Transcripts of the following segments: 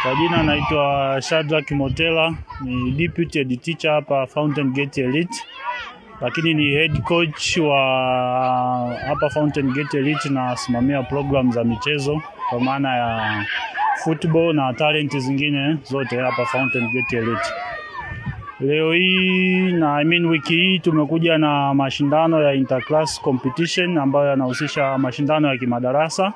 Kwa jina naitwa Shadrack Motela, ni deputy head teacher hapa Fountain Gate Elite. Lakini ni head coach wa hapa Fountain Gate Elite na nasimamia program za michezo kwa maana ya football na talent zingine zote hapa Fountain Gate Elite. Leo hii na wiki hii tumekuja na mashindano ya interclass competition ambayo yanahusisha mashindano ya kimadarasa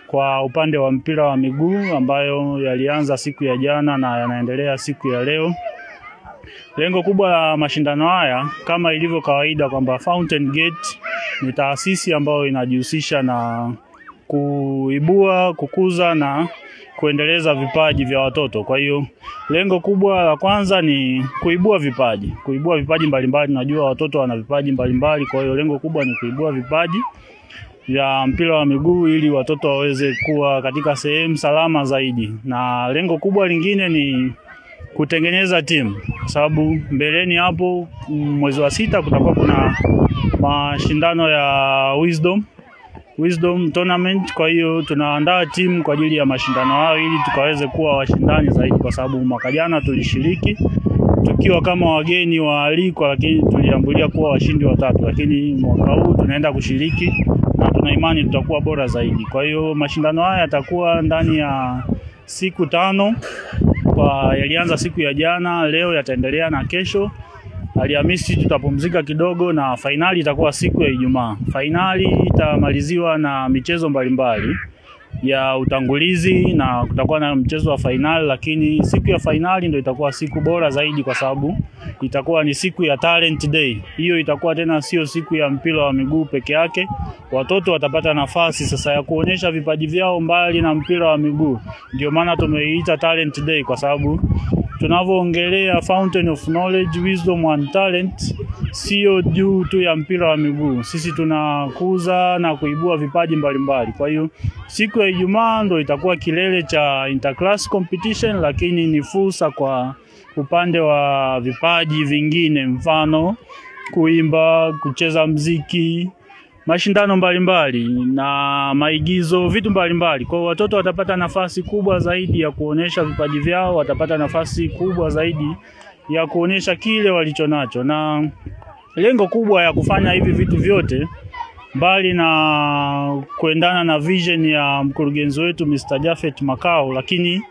kwa upande wa mpira wa miguu ambayo yalianza siku ya jana na yanaendelea siku ya leo. Lengo kubwa la mashindano haya kama ilivyo kawaida kwamba Fountain Gate ni taasisi ambayo inajihusisha na kuibua, kukuza na kuendeleza vipaji vya watoto. Kwa hiyo lengo kubwa la kwanza ni kuibua vipaji mbalimbali. Najua watoto wana vipaji mbalimbali, kwa hiyo lengo kubwa ni kuibua vipaji vya mpira wa miguu ili watoto waweze kuwa katika sehemu salama zaidi. Na lengo kubwa lingine ni kutengeneza timu, kwa sababu mbeleni hapo mwezi wa 6 kutakuwa kuna mashindano ya Wisdom Tournament. Kwa hiyo tunaandaa timu kwa ajili ya mashindano hayo ili tukaweze kuwa washindani zaidi, kwa sababu mwaka jana tulishiriki tukiwa kama wageni waalikwa, lakini tuliambulia kuwa washindi watatu. Lakini mwaka huu tunaenda kushiriki na tuna imani tutakuwa bora zaidi. Kwa hiyo mashindano haya yatakuwa ndani ya siku 5. Yalianza siku ya jana, leo yataendelea na kesho. Alhamisi tutapumzika kidogo na finali itakuwa siku ya Ijumaa. Finali itamaliziwa na michezo mbalimbali ya utangulizi na kutakuwa na mchezo wa finali, lakini siku ya finali ndio itakuwa siku bora zaidi kwa sababu itakuwa ni siku ya talent day. Hiyo itakuwa tena sio siku ya mpira wa miguu peke yake. Watoto watapata nafasi sasa ya kuonyesha vipaji vyao mbali na mpira wa miguu. Ndio maana tumeiita talent day, kwa sababu tunavyoongelea Fountain of Knowledge, Wisdom and Talent sio juu tu ya mpira wa miguu. Sisi tunakuza na kuibua vipaji mbalimbali. Kwa hiyo siku ya Ijumaa ndio itakuwa kilele cha interclass competition, lakini ni fursa kwa upande wa vipaji vingine, mfano kuimba, kucheza muziki, mashindano mbalimbali na maigizo, vitu mbalimbali. Kwa watoto watapata nafasi kubwa zaidi ya kuonesha vipaji vyao, watapata nafasi kubwa zaidi ya kuonesha kile walichonacho. Na lengo kubwa ya kufanya hivi vitu vyote, mbali na kuendana na vision ya mkurugenzi wetu Mr. Jafet Makao, lakini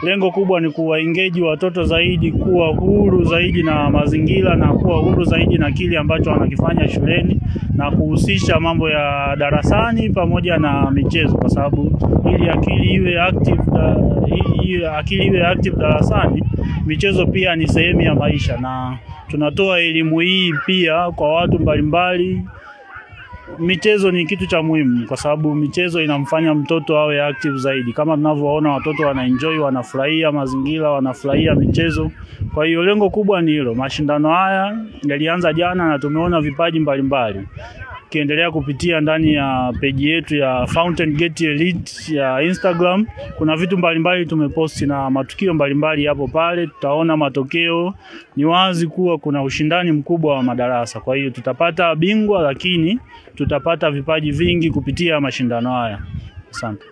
lengo kubwa ni kuwaengage watoto zaidi, kuwa huru zaidi na mazingira na kuwa huru zaidi na kile ambacho wanakifanya shuleni, na kuhusisha mambo ya darasani pamoja na michezo, kwa sababu ili akili iwe active darasani, michezo pia ni sehemu ya maisha. Na tunatoa elimu hii pia kwa watu mbalimbali. Michezo ni kitu cha muhimu kwa sababu michezo inamfanya mtoto awe active zaidi. Kama tunavyoona watoto wanaenjoy, wanafurahia mazingira, wanafurahia michezo. Kwa hiyo lengo kubwa ni hilo. Mashindano haya yalianza jana na tumeona vipaji mbalimbali. Kiendelea kupitia ndani ya page yetu ya Fountain Gate Elite ya Instagram, kuna vitu mbalimbali tumeposti na matukio mbalimbali hapo pale. Tutaona matokeo. Ni wazi kuwa kuna ushindani mkubwa wa madarasa. Kwa hiyo tutapata bingwa, lakini tutapata vipaji vingi kupitia mashindano haya. Asante.